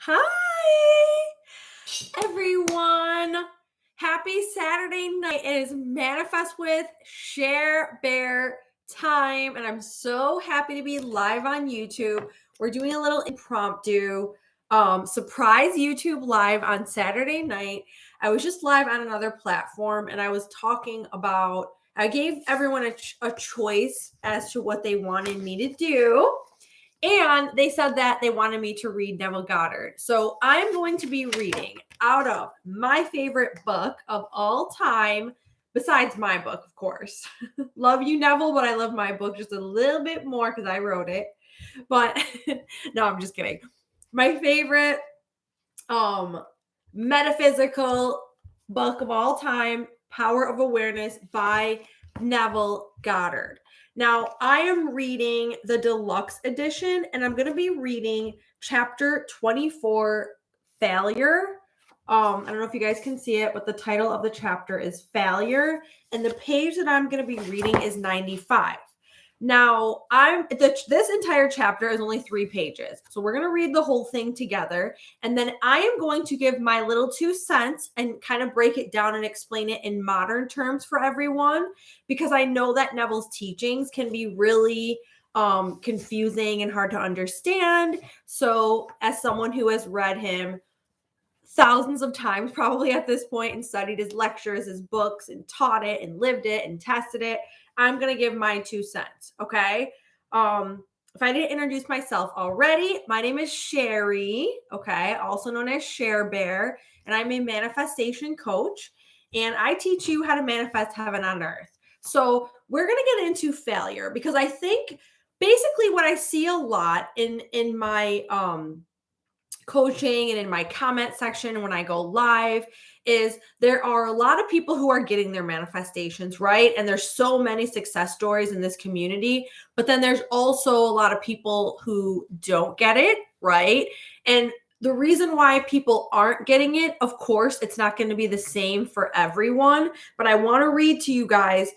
Hi, everyone. Happy Saturday night. It is Manifest with Sherbear time, and I'm so happy to be live on YouTube. We're doing a little impromptu surprise YouTube live on Saturday night. I was just live on another platform, and I was talking about, I gave everyone a choice as to what they wanted me to do. And they said that they wanted me to read Neville Goddard. So I'm going to be reading out of my favorite book of all time, besides my book, of course. Love you, Neville, but I love my book just a little bit more because I wrote it. But no, I'm just kidding. My favorite metaphysical book of all time, Power of Awareness by Neville Goddard. Now, I am reading the deluxe edition, and I'm going to be reading chapter 24, Failure. I don't know if you guys can see it, but the title of the chapter is Failure, and the page that I'm going to be reading is 95. Now, this entire chapter is only 3 pages, so we're going to read the whole thing together, and then I am going to give my little 2 cents and kind of break it down and explain it in modern terms for everyone, because I know that Neville's teachings can be really confusing and hard to understand. So, as someone who has read him thousands of times probably at this point and studied his lectures, his books, and taught it and lived it and tested it, I'm going to give my 2 cents, okay? If I didn't introduce myself already, my name is Sherry, okay, also known as Sherbear, and I'm a manifestation coach, and I teach you how to manifest heaven on earth. So we're going to get into failure, because I think basically what I see a lot in my coaching and in my comment section when I go live is there are a lot of people who are getting their manifestations, right? And there's so many success stories in this community, but then there's also a lot of people who don't get it, right? And the reason why people aren't getting it, of course, it's not going to be the same for everyone, but I want to read to you guys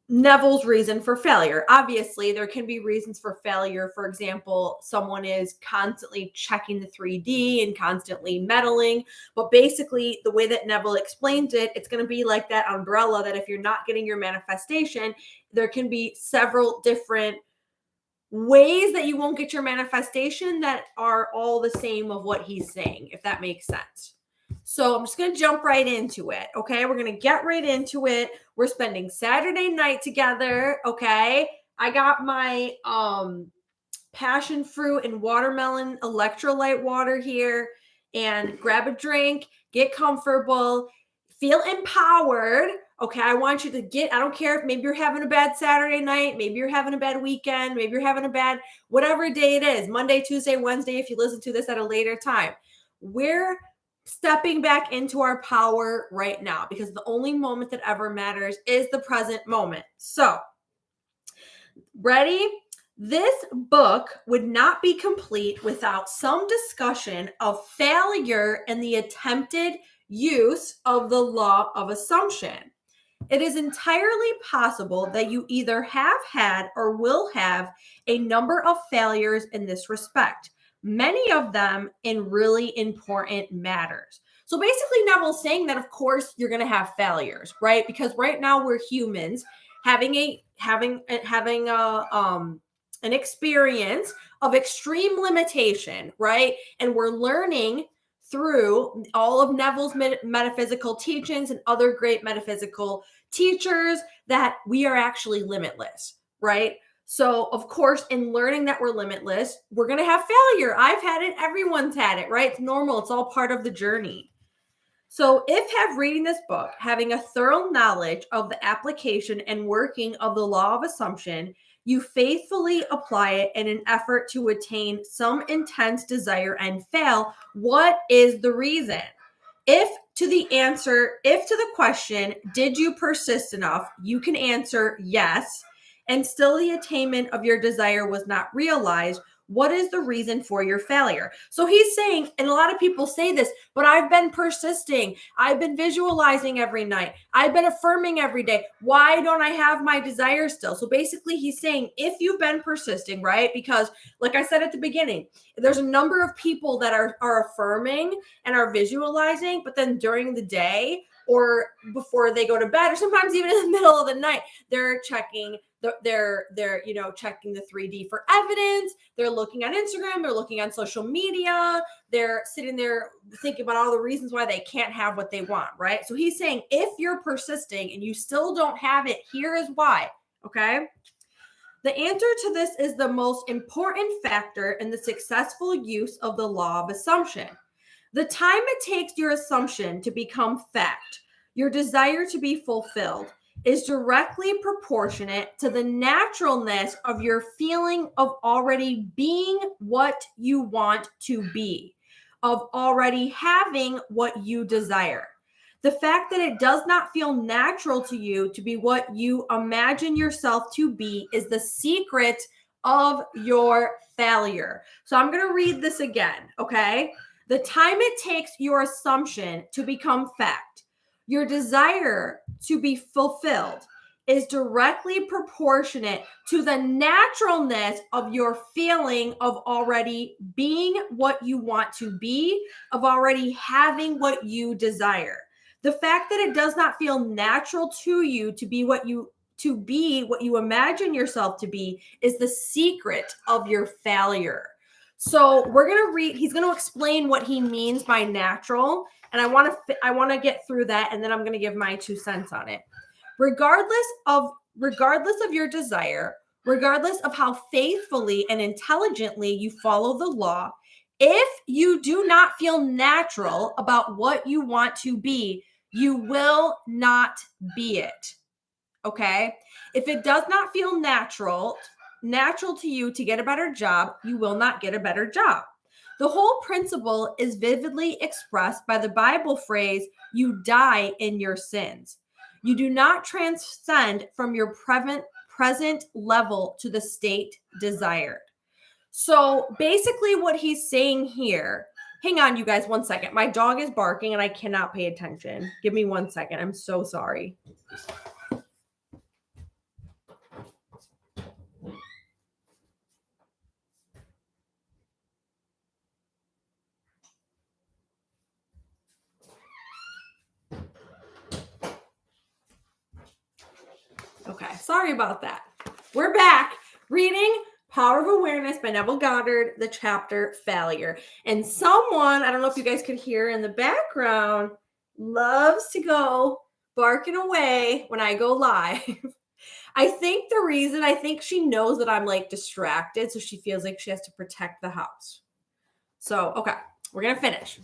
Neville's reason for failure. Obviously, there can be reasons for failure. For example, someone is constantly checking the 3D and constantly meddling. But basically, the way that Neville explains it, it's going to be like that umbrella that if you're not getting your manifestation, there can be several different ways that you won't get your manifestation that are all the same of what he's saying, if that makes sense. So I'm just going to jump right into it. Okay. We're going to get right into it. We're spending Saturday night together. Okay. I got my passion fruit and watermelon electrolyte water here, and grab a drink, get comfortable, feel empowered. Okay. I want you to I don't care if maybe you're having a bad Saturday night, maybe you're having a bad weekend, maybe you're having a bad whatever day it is, Monday, Tuesday, Wednesday, if you listen to this at a later time. We're stepping back into our power right now, because the only moment that ever matters is the present moment. So, ready? This book would not be complete without some discussion of failure and the attempted use of the law of assumption. It is entirely possible that you either have had or will have a number of failures in this respect, many of them in really important matters. So basically, Neville's saying that, of course, you're going to have failures, right? Because right now we're humans having an experience of extreme limitation, right? And we're learning through all of Neville's metaphysical teachings and other great metaphysical teachers that we are actually limitless, right? So, of course, in learning that we're limitless, we're going to have failure. I've had it. Everyone's had it, right? It's normal. It's all part of the journey. So, if reading this book, having a thorough knowledge of the application and working of the law of assumption, you faithfully apply it in an effort to attain some intense desire and fail, what is the reason? If to the question, did you persist enough, you can answer yes, and still the attainment of your desire was not realized, What is the reason for your failure? So he's saying, and a lot of people say this, but I've been persisting. I've been visualizing every night. I've been affirming every day. Why don't I have my desire still? So basically he's saying, if you've been persisting, right? Because like I said at the beginning, there's a number of people that are affirming and are visualizing, but then during the day or before they go to bed, or sometimes even in the middle of the night, they're checking they're checking the 3D for evidence. They're looking on Instagram, they're looking on social media, they're sitting there thinking about all the reasons why they can't have what they want, right? So he's saying, if you're persisting and you still don't have it, here is why. Okay. The answer to this is the most important factor in the successful use of the law of assumption. The time it takes your assumption to become fact, your desire to be fulfilled, is directly proportionate to the naturalness of your feeling of already being what you want to be, of already having what you desire. The fact that it does not feel natural to you to be what you imagine yourself to be is the secret of your failure. So I'm going to read this again, okay? The time it takes your assumption to become fact, your desire to be fulfilled, is directly proportionate to the naturalness of your feeling of already being what you want to be, of already having what you desire. The fact that it does not feel natural to you to be what you imagine yourself to be is the secret of your failure. So we're going to read, he's going to explain what he means by natural. And I want to get through that. And then I'm going to give my 2 cents on it. Regardless of your desire, regardless of how faithfully and intelligently you follow the law, if you do not feel natural about what you want to be, you will not be it. Okay? If it does not feel natural to you to get a better job, you will not get a better job. The whole principle is vividly expressed by the Bible phrase, you die in your sins. You do not transcend from your present level to the state desired. So basically what he's saying here, hang on you guys 1 second. My dog is barking and I cannot pay attention. Give me 1 second. I'm so sorry. Okay, sorry about that. We're back reading Power of Awareness by Neville Goddard, the chapter Failure. And someone, I don't know if you guys could hear in the background, loves to go barking away when I go live. I think she knows that I'm like distracted, so she feels like she has to protect the house. So, okay, we're going to finish.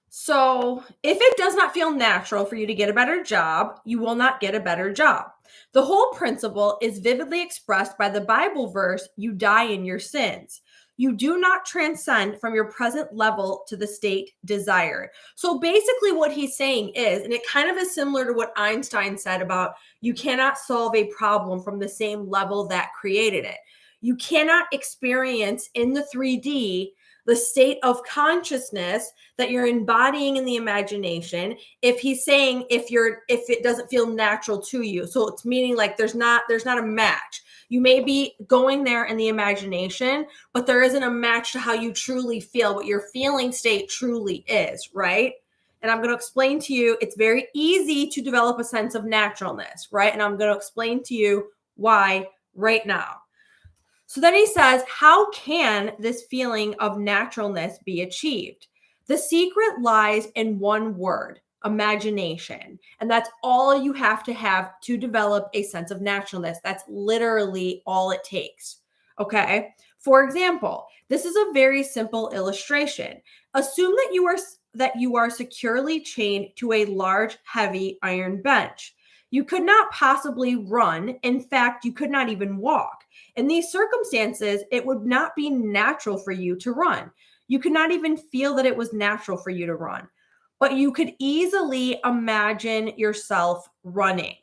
So if it does not feel natural for you to get a better job, you will not get a better job. The whole principle is vividly expressed by the Bible verse, you die in your sins. You do not transcend from your present level to the state desired. So basically what he's saying is, and it kind of is similar to what Einstein said about you cannot solve a problem from the same level that created it. You cannot experience in the 3D the state of consciousness that you're embodying in the imagination. If he's saying if it doesn't feel natural to you, so it's meaning like there's not a match. You may be going there in the imagination, but there isn't a match to how you truly feel, what your feeling state truly is, right? And I'm going to explain to you, it's very easy to develop a sense of naturalness, right? And I'm going to explain to you why right now. So then he says, how can this feeling of naturalness be achieved? The secret lies in one word, imagination. And that's all you have to develop a sense of naturalness. That's literally all it takes. Okay. For example, this is a very simple illustration. Assume that you are securely chained to a large, heavy iron bench. You could not possibly run. In fact, you could not even walk. In these circumstances, it would not be natural for you to run. You could not even feel that it was natural for you to run, but you could easily imagine yourself running.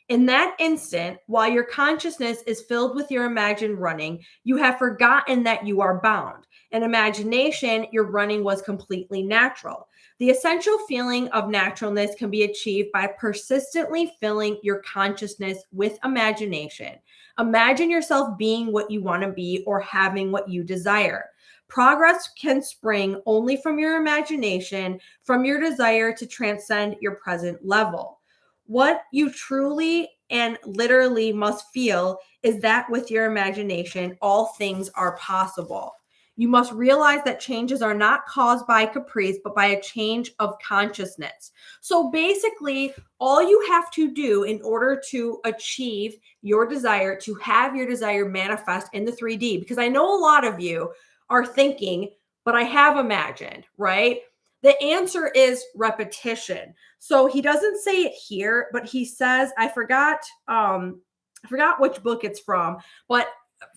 In that instant, while your consciousness is filled with your imagined running, you have forgotten that you are bound. In imagination, your running was completely natural. The essential feeling of naturalness can be achieved by persistently filling your consciousness with imagination. Imagine yourself being what you want to be or having what you desire. Progress can spring only from your imagination, from your desire to transcend your present level. What you truly and literally must feel is that with your imagination, all things are possible. You must realize that changes are not caused by caprice, but by a change of consciousness. So basically, all you have to do in order to achieve your desire, to have your desire manifest in the 3D, because I know a lot of you are thinking, but I have imagined, right? The answer is repetition. So he doesn't say it here, but he says, I forgot which book it's from, but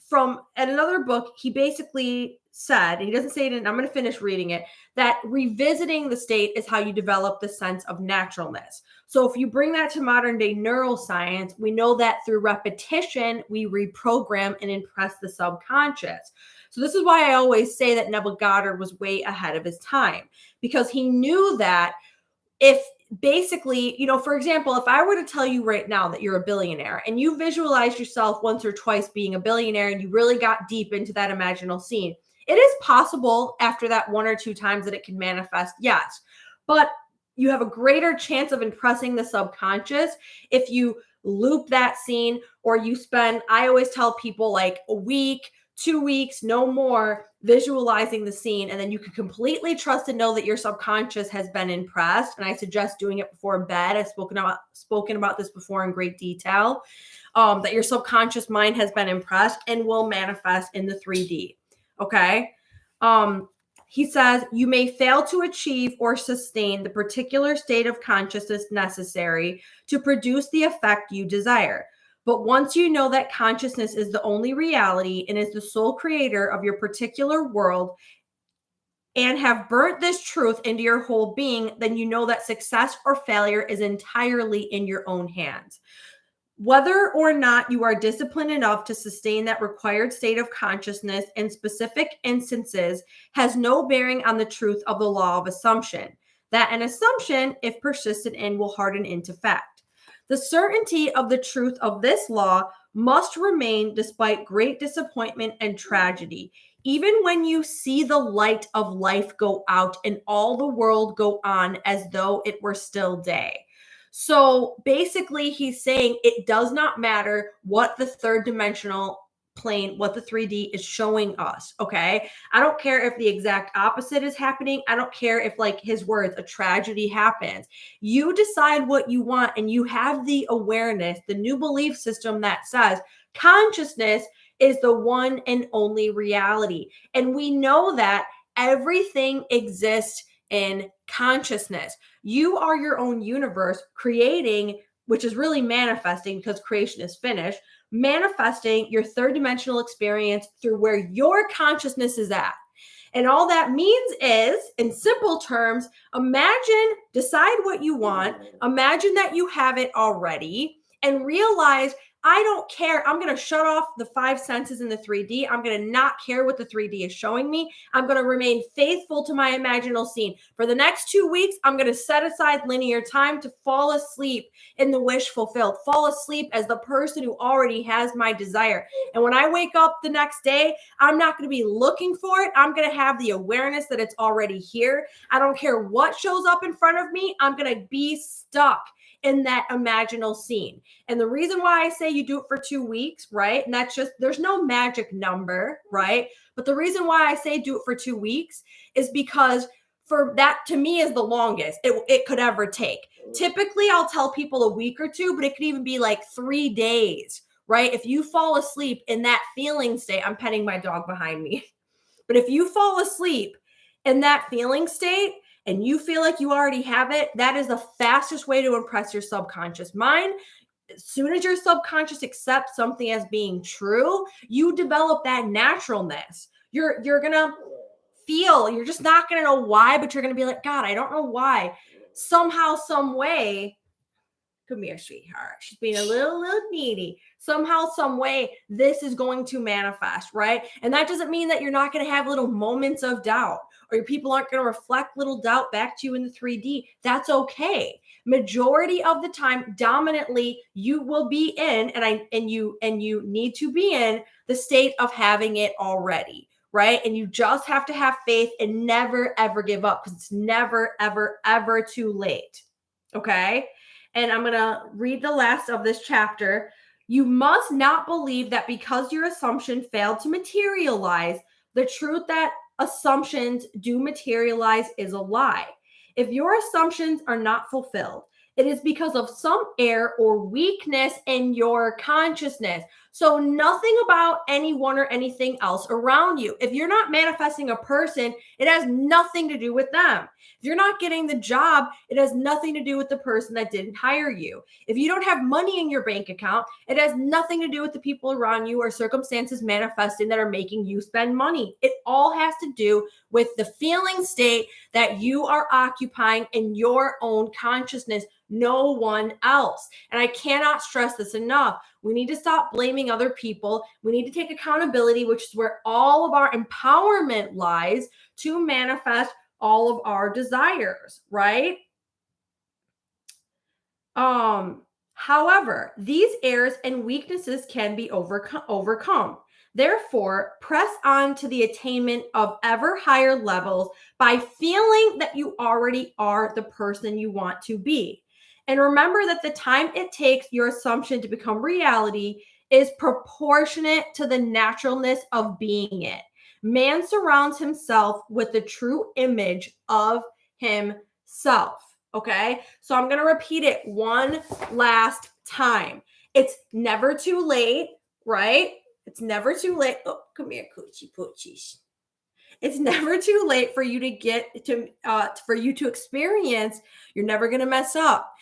from at another book, he basically said, and he doesn't say it, and I'm going to finish reading it, that revisiting the state is how you develop the sense of naturalness. So if you bring that to modern day neuroscience, we know that through repetition, we reprogram and impress the subconscious. So this is why I always say that Neville Goddard was way ahead of his time, because he knew that if basically, for example, if I were to tell you right now that you're a billionaire and you visualized yourself once or twice being a billionaire and you really got deep into that imaginal scene, it is possible after that one or two times that it can manifest, yes. But you have a greater chance of impressing the subconscious if you loop that scene, or you spend, I always tell people, like a week, 2 weeks, no more, visualizing the scene, and then you can completely trust and know that your subconscious has been impressed. And I suggest doing it before bed. I've spoken about this before in great detail, that your subconscious mind has been impressed and will manifest in the 3D. Okay. He says, you may fail to achieve or sustain the particular state of consciousness necessary to produce the effect you desire. But once you know that consciousness is the only reality and is the sole creator of your particular world, and have burnt this truth into your whole being, then you know that success or failure is entirely in your own hands. Whether or not you are disciplined enough to sustain that required state of consciousness in specific instances has no bearing on the truth of the law of assumption, that an assumption, if persisted in, will harden into fact. The certainty of the truth of this law must remain despite great disappointment and tragedy. Even when you see the light of life go out and all the world go on as though it were still day. So basically, he's saying it does not matter what the third dimensional plane, what the 3D is showing us. Okay. I don't care if the exact opposite is happening. I don't care if, like his words, a tragedy happens. You decide what you want, and you have the awareness, the new belief system that says consciousness is the one and only reality. And we know that everything exists in consciousness. You are your own universe creating, which is really manifesting, because creation is finished, manifesting your third dimensional experience through where your consciousness is at. And all that means is, in simple terms, imagine, decide what you want, imagine that you have it already, and realize, I don't care. I'm going to shut off the 5 senses in the 3D. I'm going to not care what the 3D is showing me. I'm going to remain faithful to my imaginal scene. For the next 2 weeks, I'm going to set aside linear time to fall asleep in the wish fulfilled, fall asleep as the person who already has my desire. And when I wake up the next day, I'm not going to be looking for it. I'm going to have the awareness that it's already here. I don't care what shows up in front of me. I'm going to be stuck in that imaginal scene. And the reason why I say you do it for 2 weeks, right? And that's just, there's no magic number, right? But the reason why I say do it for 2 weeks is because for that, to me, is the longest it could ever take. Typically, I'll tell people a week or two, but it could even be like 3 days, right? If you fall asleep in that feeling state, I'm petting my dog behind me. But if you fall asleep in that feeling state, and you feel like you already have it, that is the fastest way to impress your subconscious mind. As soon as your subconscious accepts something as being true, you develop that naturalness. You're gonna feel, you're just not gonna know why, but you're gonna be like, God, I don't know why. Somehow, some way, Come here, sweetheart. She's being a little needy. Somehow, some way, this is going to manifest, right? And that doesn't mean that you're not going to have little moments of doubt, or your people aren't going to reflect little doubt back to you in the 3D. That's okay. Majority of the time, dominantly, you will be in, and you need to be in the state of having it already, right? And you just have to have faith and never ever give up, because it's never ever ever too late. Okay? And I'm going to read the last of this chapter. You must not believe that because your assumption failed to materialize, the truth that assumptions do materialize is a lie. If your assumptions are not fulfilled, it is because of some error or weakness in your consciousness. So nothing about anyone or anything else around you. If you're not manifesting a person, it has nothing to do with them. If you're not getting the job, it has nothing to do with the person that didn't hire you. If you don't have money in your bank account, it has nothing to do with the people around you or circumstances manifesting that are making you spend money. It all has to do with the feeling state that you are occupying in your own consciousness, no one else. And I cannot stress this enough. We need to stop blaming other people. We need to take accountability, which is where all of our empowerment lies, to manifest all of our desires, right? However, these errors and weaknesses can be overcome. Therefore, press on to the attainment of ever higher levels by feeling that you already are the person you want to be. And remember that the time it takes your assumption to become reality is proportionate to the naturalness of being it. Man surrounds himself with the true image of himself. Okay, so I'm going to repeat it one last time. It's never too late, right? It's never too late. Oh, come here, coochie poochies. It's never too late for you to get to, for you to experience. You're never going to mess up.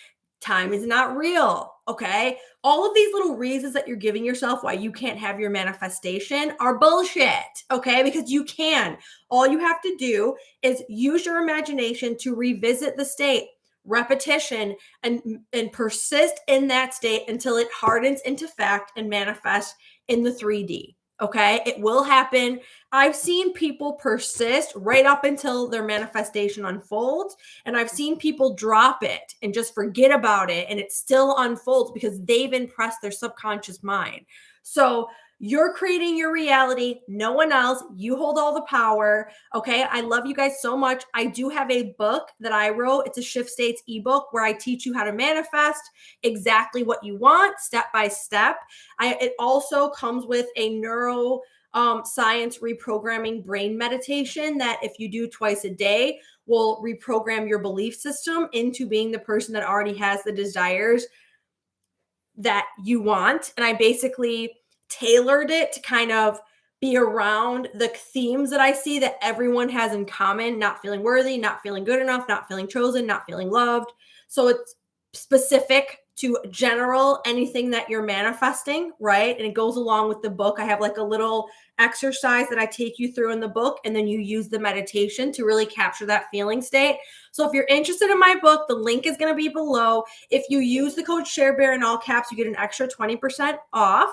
Time is not real. Okay. All of these little reasons that you're giving yourself why you can't have your manifestation are bullshit. Okay. Because you can. All you have to do is use your imagination to revisit the state, repetition, and persist in that state until it hardens into fact and manifests in the 3D. Okay. It will happen. I've seen people persist right up until their manifestation unfolds. And I've seen people drop it and just forget about it. And it still unfolds because they've impressed their subconscious mind. So you're creating your reality. No one else. You hold all the power. Okay. I love you guys so much. I do have a book that I wrote. It's a Shift States ebook where I teach you how to manifest exactly what you want, step by step. It also comes with a neuro science reprogramming brain meditation that if you do twice a day will reprogram your belief system into being the person that already has the desires that you want. And I basically tailored it to kind of be around the themes that I see that everyone has in common: not feeling worthy, not feeling good enough, not feeling chosen, not feeling loved. So it's specific to general anything that you're manifesting, right? And it goes along with the book. I have like a little exercise that I take you through in the book, and then you use the meditation to really capture that feeling state. So if you're interested in my book, the link is going to be below. If you use the code Sherbear in all caps, you get an extra 20% off.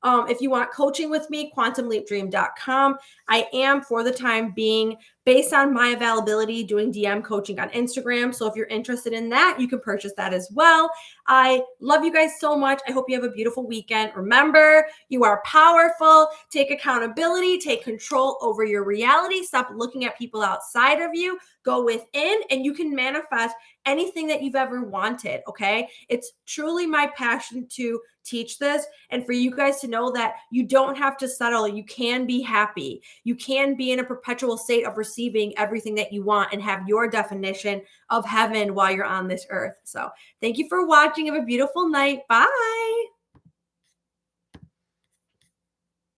If you want coaching with me, quantumleapdream.com. I am, for the time being, based on my availability, doing DM coaching on Instagram. So if you're interested in that, you can purchase that as well. I love you guys so much. I hope you have a beautiful weekend. Remember, you are powerful. Take accountability. Take control over your reality. Stop looking at people outside of you. Go within, and you can manifest anything that you've ever wanted. Okay. It's truly my passion to teach this, and for you guys to know that you don't have to settle. You can be happy. You can be in a perpetual state of receiving everything that you want and have your definition of heaven while you're on this earth. So thank you for watching. Have a beautiful night. Bye.